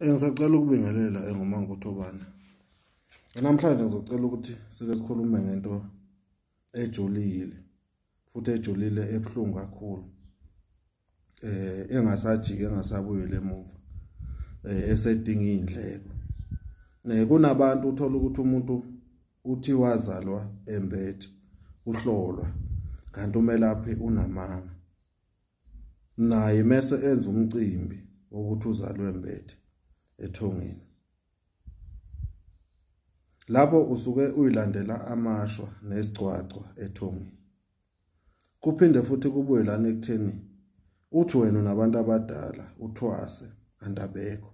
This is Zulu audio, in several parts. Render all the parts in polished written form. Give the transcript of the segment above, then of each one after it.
Ngisacela ukubingelela ngomanga uThobani. Namhlanje ngizocela ukuthi sike sikhulume ngento ejulile futhi ejulile ebuhlungu kakhulu. Engasajiki engasabuyele emuva. Esedinga indleko. Kunabantu uthola ukuthi umuntu uthi wazalwa embethe uhlolwa kanti umelaphi unamanga. Naye mase enza umcimbi wokuthi uzalwe embethe ethongeni. Lapho usuke uyilandela amashwa nesicwacwa ethongeni. Kuphinde futhi kubuye lana ekutheni uthi wena nabantu abadala uthwase andabekho.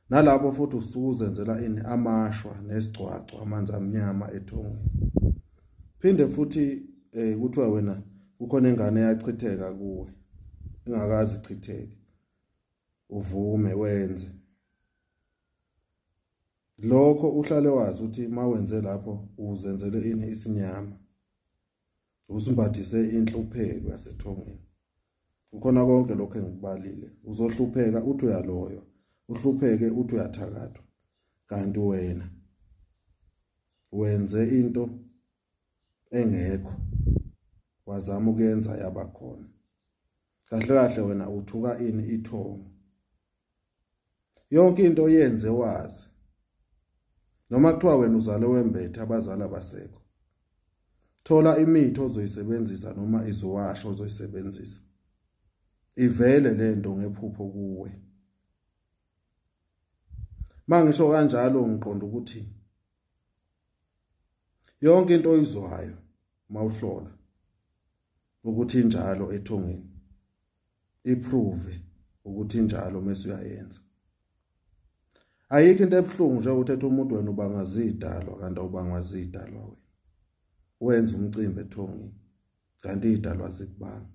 Nalapho futhi usuzenzela ini amashwa nesicwacwa amanzi amnyama ethongeni. Phinde futhi kuthiwa wena kukhona ingane yachitheka kuwe ingakazi ichitheke. Uvume wenze lokho uhlale wazi ukuthi mawenze lapho uzenzele ini isinyama usimbathise inhlupheko yasethongeni. Kukhona konke lokho engikubalile uzohlupheka uthi uyaloyo uhlupheke uthi uyathakathwa kanti wena wenze into engekho wazama ukuyenza yaba khona. Kahle kahle wena uthuka ini ithongo. Yonke into yenze wazi. Noma kuthiwa wena uzalwe wembethe abazali basekho. Thola imithi ozoyisebenzisa noma izowasho ozoyisebenzisa. Ivele lento ngephupho kuwe. Mangisho kanjalo ngiqonda ukuthi yonke into oyizwayo mawuhlola ukuthi injalo ethongeni iprove ukuthi injalo mase uyayenza. Ayikho into ebuhlungu nje uthethe umuntu wena ubangazidalwa kanti ubangazidalwa wena. Wenza umcimbi ethongeni kanti idalwa zikubanga.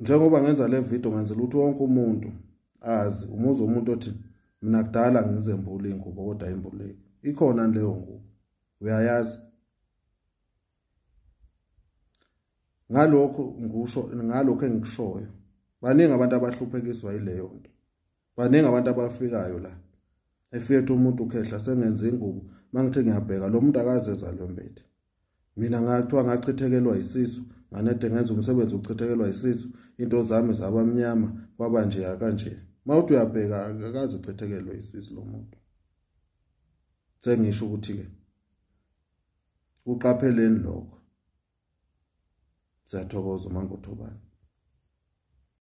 Njengoba ngenza le video ngenzela ukuthi wonke umuntu azi umuzo umuntu othi mina kudala ngizembula ingubo kodwa imbuleki. Ikhona leyo ngubo. Uyayazi? Ngalokho engikushoyo. Baningi abantu abahluphekiswa yileyo nto. Baningi abantu abafikayo la. Efethu umuntu ukhehla sengenza ingubo mangithe ngiyabheka lo muntu akazezalwe mbethe. Mina ngathiwa ngachithekelwa isisu, nganede ngenza umsebenzi uchithekelwa isisu, into zami zabamnyama kwaba nje kanje. Mawuthi uyabheka akaze uchithekelwe isisu lo muntu. Sengisho ukuthi ke uqapheleni lokho. Siyathokoza manga uThobani.